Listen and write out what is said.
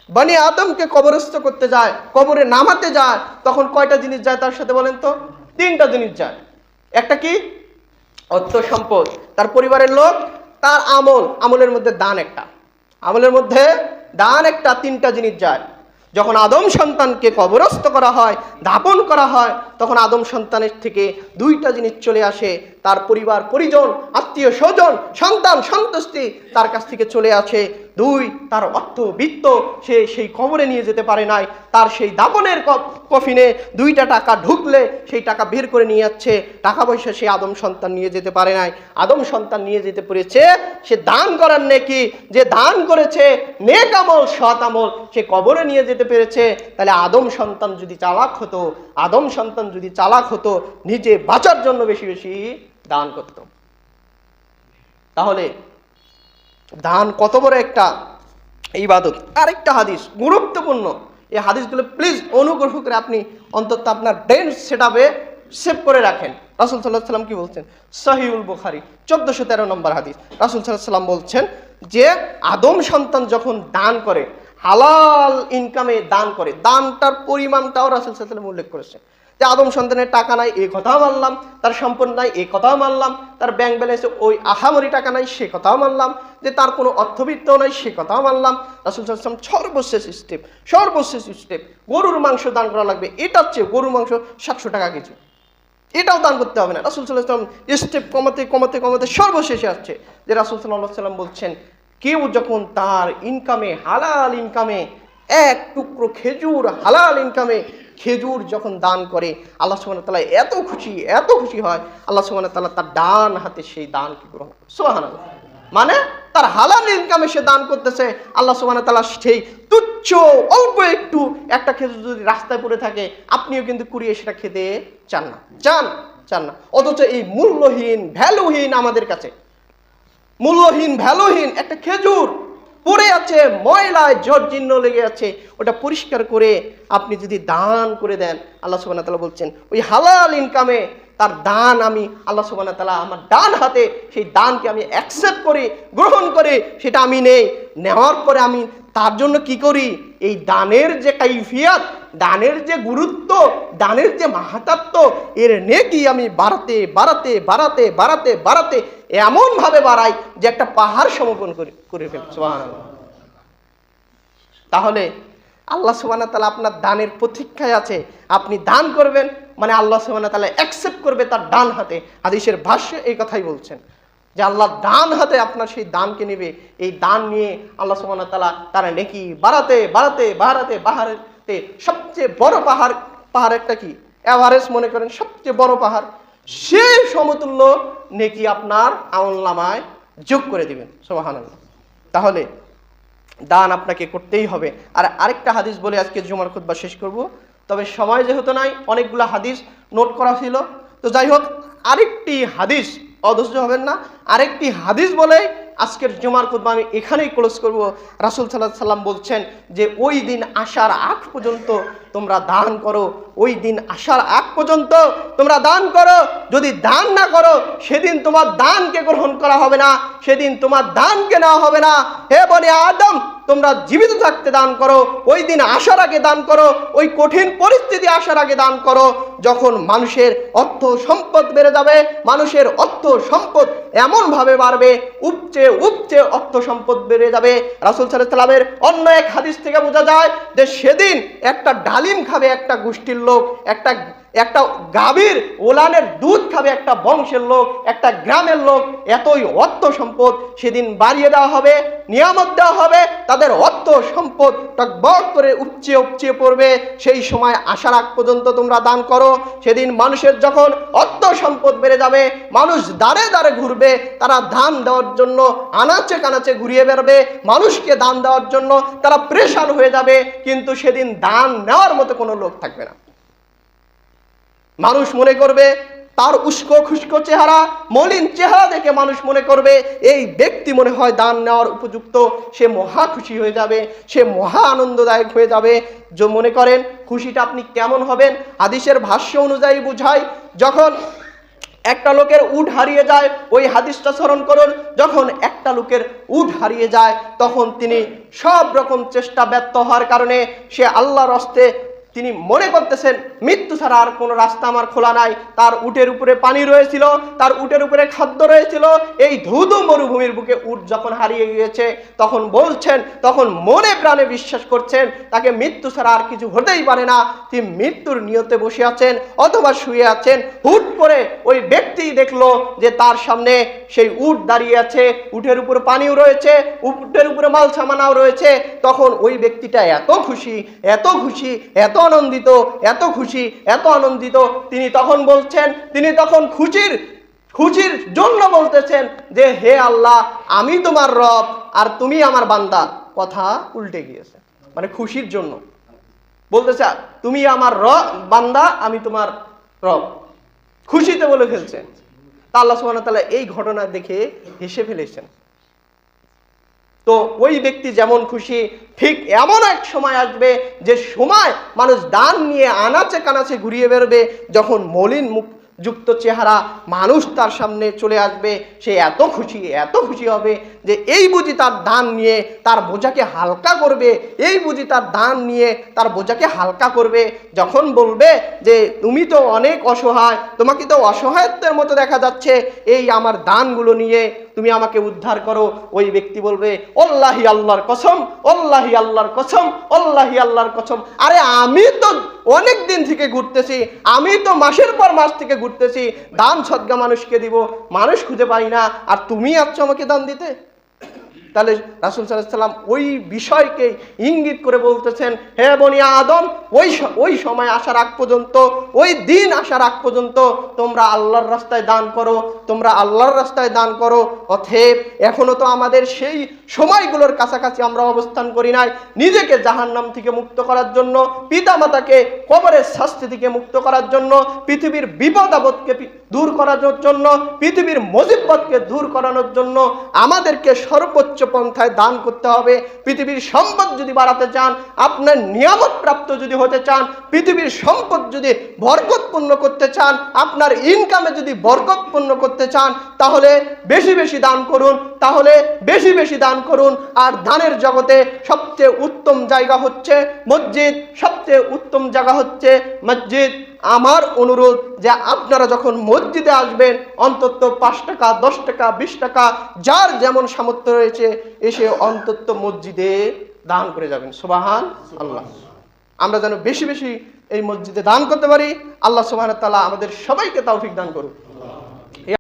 বনি আদমকে কবরস্থ করতে যায়, কবরে নামাতে যায়, তখন কয়টা জিনিস যায় তার সাথে বলেন তো? 3টা জিনিস যায়। একটা কি? অর্থ সম্পদ, তার পরিবারের লোক, তার আমলের মধ্যে দান একটা, আমলের মধ্যে দান একটা, 3টা জিনিস যায়। যখন আদম সন্তানকে কবরস্থ করা হয়, দাপন করা হয়, তখন আদম সন্তানের থেকে 2টা জিনিস চলে আসে। তার পরিবার পরিজন, আত্মীয় স্বজন, সন্তান সন্তুষ্টি তার কাছ থেকে চলে আসে। 2, তার অর্থ বিত্ত, সে সেই কবরে নিয়ে যেতে পারে নাই। তার সেই দাপনের কফিনে 2টা টাকা ঢুকলে সেই টাকা বের করে নিয়ে যাচ্ছে। টাকা পয়সা সে আদম সন্তান নিয়ে যেতে পারে নাই। আদম সন্তান নিয়ে যেতে পেরেছে সে দান করার নেকি। যে দান করেছে নেক আমল, সৎ আমল, সে কবরে নিয়ে যেতে পেরেছে। তাহলে আদম সন্তান যদি চালাক হতো, নিজে বাঁচার জন্য বেশি বেশি দান করত। তাহলে দান কত বড় একটা ইবাদত। আরেকটা হাদিস গুরুত্বপূর্ণ, এই হাদিসগুলো প্লিজ অনুগ্রহ করে আপনি অন্তত আপনার ব্রেন সেটআপে সেভ করে রাখেন। রাসূল সাল্লাল্লাহু আলাইহি ওয়াসাল্লাম কি বলছেন? সহিহুল বুখারী 1413 নম্বর হাদিস। রাসূল সাল্লাল্লাহু আলাইহি ওয়াসাল্লাম বলছেন যে আদম সন্তান যখন দান করে, হালাল ইনকামে দান করে, দানটার পরিমাণটাও রাসূল সাল্লাল্লাহু আলাইহি ওয়াসাল্লাম উল্লেখ করেছেন। যে আদম সন্তানের টাকা নাই এই কথাও মানলাম, তার সম্পদ নাই এই কথাও মানলাম, তার ব্যাংক ব্যালেন্সে ওই আহামরি টাকা নাই সে কথাও মানলাম, যে তার কোনো অর্থবিত্ত নাই সে কথাও মানলাম। রাসূল সাল্লাল্লাহু আলাইহি ওয়াসাল্লাম সর্বশেষ স্টেপ গরুর মাংস দান করা লাগবে। এটার চেয়ে গরুর মাংস 700 টাকা কেজি, এটাও দান করতে হবে না। রাসূল সাল্লাল্লাহু আলাইহি ওয়াসাল্লাম স্টেপ কমাতে সর্বশেষে আসছে যে রাসূল সাল্লাল্লাহু আলাইহি ওয়াসাল্লাম বলছেন কেউ যখন তার ইনকামে, হালাল ইনকামে 1 টুকরো খেজুর, হালাল ইনকামে খেজুর যখন দান করে, আল্লাহ সুবহানাহু ওয়া তাআলা এত খুশি হয়, আল্লাহ সুবহানাহু ওয়া তাআলা তার ডান হাতে সেই দানকে গ্রহণ করে। সুবহানাল্লাহ। মানে তার হালাল ইনকামে সে দান করতেছে, আল্লাহ সুবহানাহু ওয়া তাআলা সেই তুচ্ছ অল্প একটু একটা খেজুর যদি রাস্তায় পড়ে থাকে, আপনিও কিন্তু কুড়িয়ে সেটা খেতে চান না। অথচ এই মূল্যহীন, ভ্যালুহীন, আমাদের কাছে মূল্যহীন, ভ্যালুহীন একটা খেজুর পড়ে আছে, ময়লায় জর্জীর্ণ লেগে আছে, ওটা পরিষ্কার করে আপনি যদি দান করে দেন, আল্লাহ সুবহানাহু ওয়া তাআলা বলছেন ওই হালাল ইনকামে তার দান আমি আল্লাহ সুবহানাহু ওয়া তাআলা আমার ডান হাতে সেই দানকে আমি অ্যাকসেপ্ট করি, গ্রহণ করে সেটা আমি নেওয়ার পরে আমি তার জন্য কি করি? এই দানের যে কাইফিয়াত, দানের যে গুরুত্ব, দানের যে মাহাত্ম্য, এর নেকি আমি বাড়াতে এমন ভাবে বাড়াই যে একটা পাহাড় সমপন করে ফেলি। সুবহানাল্লাহ। তাহলে আল্লাহ সুবহানাহু ওয়া তাআলা আপনার দানের প্রতীক্ষায় আছে। আপনি দান করবেন মানে আল্লাহ সুবহানাহু ওয়া তাআলা অ্যাকসেপ্ট করবে তার ডান হাতে। হাদিসের ভাষ্যে এই কথাই বলছেন যে আল্লাহ ডান হাতে আপনার সেই দানকে নেবে। এই দান নিয়ে আল্লাহ সুবহানাহু ওয়া তাআলা তার নেকি বাড়াতে সবচেয়ে বড় পাহাড় একটা কি এভারেস্ট মনে করেন, সবচেয়ে বড় পাহাড়, সেই সমতুল্য নেকি আপনার আমলনামায় যোগ করে দিবেন। সুবহানাল্লাহ। তাহলে দান আপনাকে করতেই হবে। আর আরেকটা হাদিস বলে আজকে জুমার খুতবা শেষ করব, তবে সময় যেহেতু নাই, অনেকগুলো হাদিস নোট করা ছিল, তো যাই হোক আরেকটি হাদিস, অধৈর্য হবেন না, আরেকটি হাদিস বলে আজকের জুমার খুতবা আমি এখানেই ক্লোজ করব। রাসূল সাল্লাল্লাহু আলাইহি ওয়াসাল্লাম বলছেন যে ওই দিন আসার আগ পর্যন্ত তোমরা দান করো, ওই দিন আসার আগ পর্যন্ত তোমরা দান করো। যদি দান না করো সেদিন তোমার দানকে গ্রহণ করা হবে না, সেদিন তোমার দানকে নেওয়া হবে না। হে বনি আদম, তোমরা জীবিত থাকতে দান করো, ওই দিন আসার আগে দান করো, ওই কঠিন পরিস্থিতি আসার আগে দান করো, যখন মানুষের অর্থ সম্পদ বেড়ে যাবে। মানুষের অর্থ সম্পদ এমনভাবে বাড়বে, উপচে অর্থ সম্পদ বেড়ে যাবে। রাসূল সাল্লাল্লাহু আলাইহি ওয়াসাল্লামের অন্য এক হাদিস থেকে বোঝা যায় যে সেদিন একটা ডালিম খাবে একটা গোষ্ঠীর লোক, একটা গাভীর ওলানের দুধ খাবে একটা বংশের লোক, একটা গ্রামের লোক। এতই অর্থ সম্পদ সেদিন বাড়িয়ে দেওয়া হবে, নিয়ামত দেওয়া হবে, তাদের অর্থ সম্পদ টকবক করে উপচে পড়বে। সেই সময় আসার আগ পর্যন্ত তোমরা দান করো। সেদিন মানুষের যখন অর্থ সম্পদ বেড়ে যাবে, মানুষ দাঁড়ে ঘুরবে, তারা দান দেওয়ার জন্য আনাচে কানাচে ঘুরিয়ে বেড়াবে, মানুষকে দান দেওয়ার জন্য তারা প্রেশান হয়ে যাবে, কিন্তু সেদিন দান নেওয়ার মতো কোনো লোক থাকবে না। মানুষ মনে করবে তার উস্কো খুস্কো চেহারা, মলিন চেহারা দেখে মানুষ মনে করবে এই ব্যক্তি মনে হয় দান নেওয়ার উপযুক্ত। সে মহা খুশি হয়ে যাবে, সে মহা আনন্দদায়ক হয়ে যাবে। যে মনে করেন খুশিটা আপনি কেমন হবেন? হাদিসের ভাষ্য অনুযায়ী বুঝায়, যখন একটা লোকের উট হারিয়ে যায়, ওই হাদিসটা স্মরণ করুন। যখন একটা লোকের উট হারিয়ে যায় তখন তিনি সব রকম চেষ্টা ব্যর্থ হওয়ার কারণে সে আল্লাহর হস্তে তিনি মনে করতেছেন মৃত্যু ছাড়া আর কোনো রাস্তা আমার খোলা নাই। তার উটের উপরে পানি রয়েছিল, তার উটের উপরে খাদ্য রয়েছিল। এই ধুধু মরুভূমির বুকে উট যখন হারিয়ে গিয়েছে তখন বলছেন, তখন মনে প্রাণে বিশ্বাস করছেন তাকে মৃত্যু ছাড়া আর কিছু হতেই পারে না। তিনি মৃত্যুর নিয়তে বসে আছেন অথবা শুয়ে আছেন। হুট করে ওই ব্যক্তি দেখলো যে তার সামনে সেই উট দাঁড়িয়ে আছে, উটের উপরে পানিও রয়েছে, উটের উপরে মাল সামানাও রয়েছে। তখন ওই ব্যক্তিটা এত খুশি, এত খুশি, এত আনন্দিত, এত খুশি, এত আনন্দিত, তিনি তখন বলছেন, তিনি তখন খুশির জন্য বলতেছেন যে হে আল্লাহ, আমি তোমার রব আর তুমি আমার বান্দা। কথা উল্টে গিয়েছে, মানে খুশির জন্য বলতেছে তুমি আমার বান্দা, আমি তোমার রব, খুশিতে বলে ফেলছেন। তা আল্লাহ সুবহানাহু ওয়া তাআলা এই ঘটনা দেখে হেসে ফেলেছেন। তো ওই ব্যক্তি যেমন খুশি, ঠিক এমন এক সময় আসবে যে সময় মানুষ দান নিয়ে আনাচে কানাচে ঘুরিয়ে বেরোবে। যখন মলিন মুখ যুক্ত চেহারা মানুষ তার সামনে চলে আসবে, সে এত খুশি হবে যে এই বুঝি তার দান নিয়ে তার বোঝাকে হালকা করবে, এই বুঝি তার দান নিয়ে তার বোঝাকে হালকা করবে। যখন বলবে যে তুমি তো অনেক অসহায়, তোমাকে তো অসহায়ত্বের মতো দেখা যাচ্ছে, এই আমার দানগুলো নিয়ে তুমি আমাকে উদ্ধার করো, ওই ব্যক্তি বলবে আল্লাহি আল্লাহর কসম, আল্লাহি আল্লাহর কসম, আল্লাহি আল্লাহর কসম, আরে আমি তো অনেক দিন থেকে ঘুরতেছি, আমি তো মাসের পর মাস থেকে ঘুরতেছি, দান সদকা মানুষকে দিব, মানুষ খুঁজে পাই না, আর তুমি আসছো আমাকে দান দিতে। তাহলে রাসূল সাল্লাল্লাহু আলাইহি ওয়াসাল্লাম ওই বিষয়কে ইঙ্গিত করে বলতেছেন, হে বনি আদম, ওই সময় আসার আগ পর্যন্ত, ওই দিন আসার আগ পর্যন্ত তোমরা আল্লাহর রাস্তায় দান করো, তোমরা আল্লাহর রাস্তায় দান করো। অতএব এখনো তো আমাদের সেই সময়গুলোর কাছাকাছি আমরা অবস্থান করি নাই। নিজেকে জাহান্নাম থেকে মুক্ত করার জন্য, পিতামাতাকে কবরের শাস্তি থেকে মুক্ত করার জন্য, পৃথিবীর বিপদ আপদকে দূর করানোর জন্য, পৃথিবীর মুসিবতকে দূর করানোর জন্য আমাদেরকে সর্বোচ্চ পন্থায় দান করতে হবে। পৃথিবীর সম্পদ যদি বাড়াতে চান, আপনার নিয়ামত প্রাপ্ত যদি হতে চান, পৃথিবীর সম্পদ যদি বরকতপূর্ণ করতে চান, আপনার ইনকামে যদি বরকতপূর্ণ করতে চান, তাহলে বেশি বেশি দান করুন, তাহলে বেশি বেশি দান করুন। আর দানের জগতে সবচেয়ে উত্তম জায়গা হচ্ছে মসজিদ, সবচেয়ে উত্তম জায়গা হচ্ছে মসজিদ। আমার অনুরোধ যে আপনারা যখন মসজিদে আসবেন অন্তত 5 টাকা, 10 টাকা, 20 টাকা, যার যেমন সামর্থ্য রয়েছে এসে অন্তত মসজিদে দান করে যাবেন। সুবহান আল্লাহ। আমরা যেন বেশি বেশি এই মসজিদে দান করতে পারি। আল্লাহ সুবহানাহু ওয়া তাআলা আমাদের সবাইকে তৌফিক দান করুন।